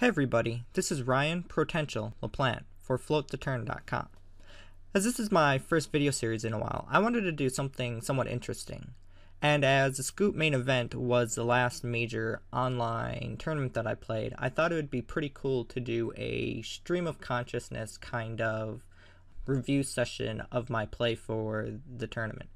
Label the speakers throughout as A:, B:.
A: Hey everybody, this is Ryan Potential LaPlante for FloatTheTurn.com. As this is my first video series in a while, I wanted to do something somewhat interesting. And as the Scoop main event was the last major online tournament that I played, I thought it would be pretty cool to do a stream of consciousness kind of review session of my play for the tournament.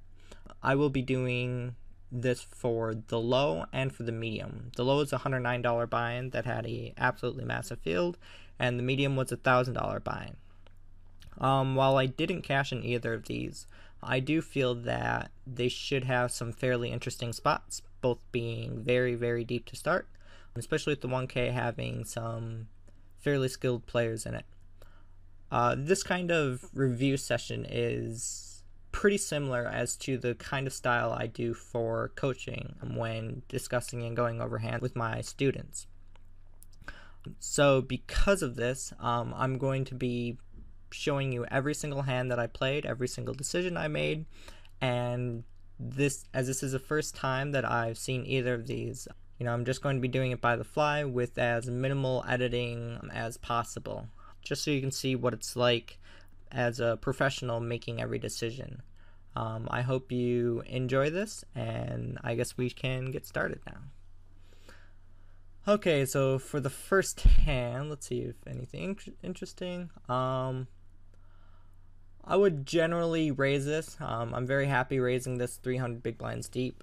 A: I will be doing this for the low and for the medium. The low is a $109 buy-in that had a absolutely massive field, and the medium was a $1,000 buy-in. While I didn't cash in either of these, I do feel that they should have some fairly interesting spots, both being very, very deep to start, especially with the 1K having some fairly skilled players in it. This kind of review session is pretty similar as to the kind of style I do for coaching when discussing and going over hand with my students. So because of this, I'm going to be showing you every single hand that I played, every single decision I made, and this is the first time that I've seen either of these. I'm just going to be doing it by the fly with as minimal editing as possible, just so you can see what it's like as a professional making every decision. I hope you enjoy this, and I guess we can get started now. Okay, so for the first hand, let's see if anything interesting. I would generally raise this. I'm very happy raising this 300 big blinds deep.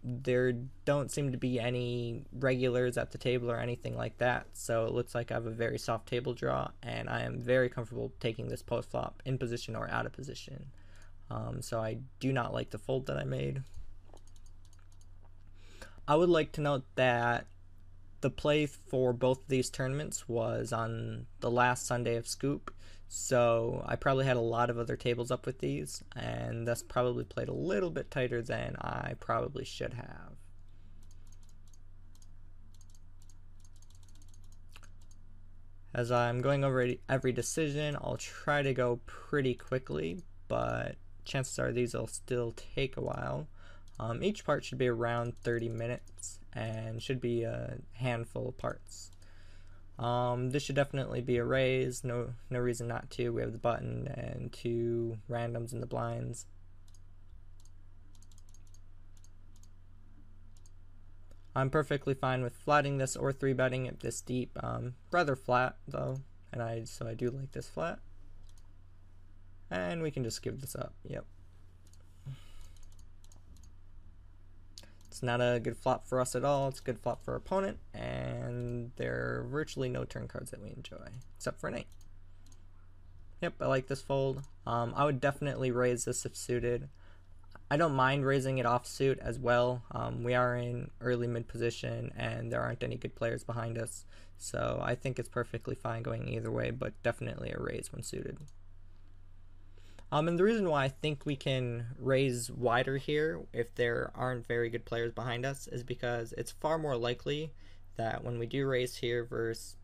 A: There don't seem to be any regulars at the table or anything like that, so it looks like I have a very soft table draw, and I am very comfortable taking this post flop in position or out of position. So I do not like the fold that I made. I would like to note that the play for both of these tournaments was on the last Sunday of Scoop, so I probably had a lot of other tables up with these, and thus probably played a little bit tighter than I probably should have. As I'm going over every decision, I'll try to go pretty quickly, but chances are these will still take a while. Each part should be around 30 minutes and should be a handful of parts. This should definitely be a raise, no reason not to. We have the button and two randoms in the blinds. I'm perfectly fine with flatting this or 3-betting it this deep. Rather flat though, and so I do like this flat. And we can just give this up. Yep. It's not a good flop for us at all. It's a good flop for our opponent, and there are virtually no turn cards that we enjoy, except for an 8. Yep, I like this fold. I would definitely raise this if suited. I don't mind raising it offsuit as well. We are in early mid position, and there aren't any good players behind us, so I think it's perfectly fine going either way, but definitely a raise when suited. And the reason why I think we can raise wider here if there aren't very good players behind us is because it's far more likely that when we do raise here versus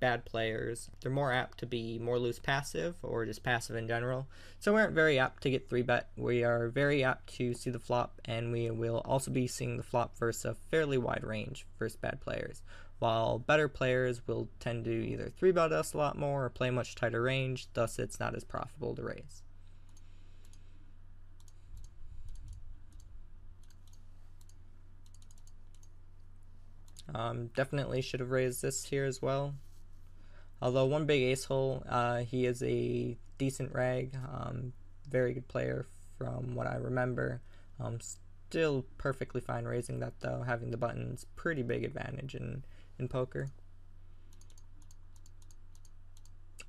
A: bad players, they're more apt to be more loose passive or just passive in general. So we aren't very apt to get 3-bet. We are very apt to see the flop, and we will also be seeing the flop versus a fairly wide range versus bad players, while better players will tend to either 3-bet us a lot more or play much tighter range, thus it's not as profitable to raise. Definitely should have raised this here as well. Although one big ace hole, he is a decent rag, very good player from what I remember. Still perfectly fine raising that though, having the button's pretty big advantage in poker.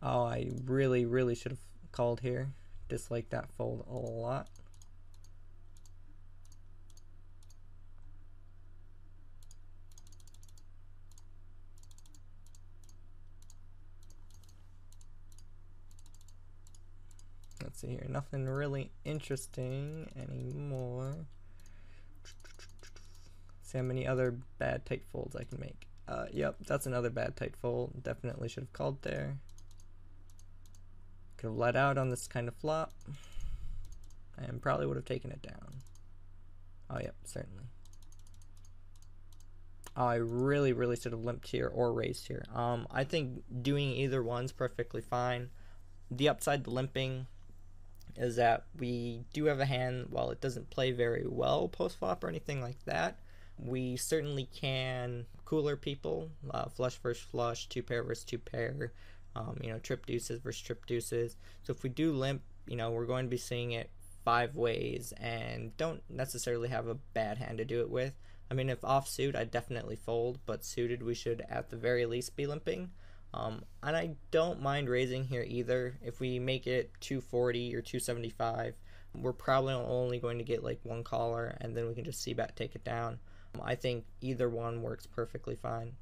A: Oh, I really should have called here. Dislike that fold a lot. Let's see here, nothing really interesting anymore. See how many other bad tight folds I can make. Yep, that's another bad tight fold. Definitely should have called there. Could have let out on this kind of flop, and probably would have taken it down. Oh, yep, certainly. I really should have limped here or raised here. I think doing either one's perfectly fine. The upside to limping is that we do have a hand, while it doesn't play very well post flop or anything like that, we certainly can cooler people, flush versus flush, two pair versus two pair, trip deuces versus trip deuces. So if we do limp, we're going to be seeing it 5 ways and don't necessarily have a bad hand to do it with. I mean, if offsuit, I'd definitely fold, but suited, we should at the very least be limping. And I don't mind raising here either. If we make it 240 or 275, we're probably only going to get like one caller, and then we can just c-bet take it down. I think either one works perfectly fine.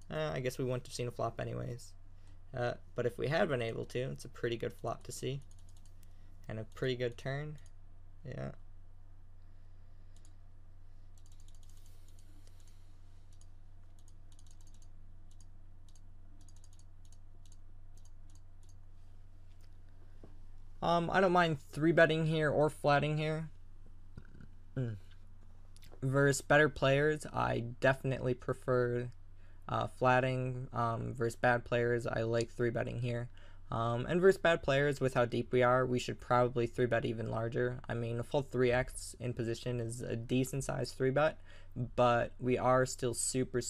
A: I guess we wouldn't have seen a flop anyways. But if we had been able to, it's a pretty good flop to see. And a pretty good turn. Yeah. I don't mind 3-betting here or flatting here. Versus better players, I definitely prefer flatting. Versus bad players, I like 3-betting here. And versus bad players, with how deep we are, we should probably 3-bet even larger. I mean, a full 3x in position is a decent sized 3-bet, but we are still super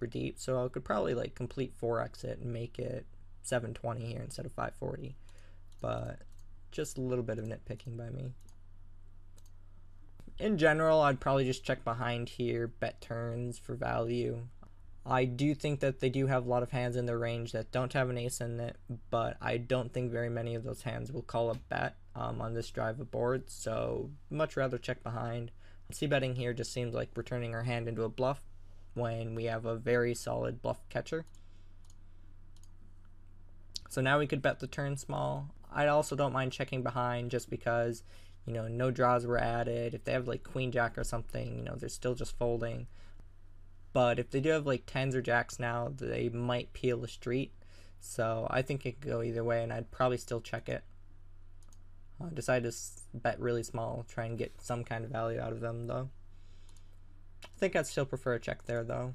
A: deep, so I could probably like complete 4x it and make it 720 here instead of 540. But just a little bit of nitpicking by me. In general, I'd probably just check behind here, bet turns for value. I do think that they do have a lot of hands in their range that don't have an ace in it, but I don't think very many of those hands will call a bet on this drive of boards, so much rather check behind. C-betting here just seems like we're turning our hand into a bluff when we have a very solid bluff catcher. So now we could bet the turn small. I also don't mind checking behind just because, no draws were added. If they have like queen jack or something, they're still just folding. But if they do have like 10s or jacks now, they might peel the street. So I think it could go either way, and I'd probably still check it. Decide to bet really small, try and get some kind of value out of them though. I think I'd still prefer a check there though.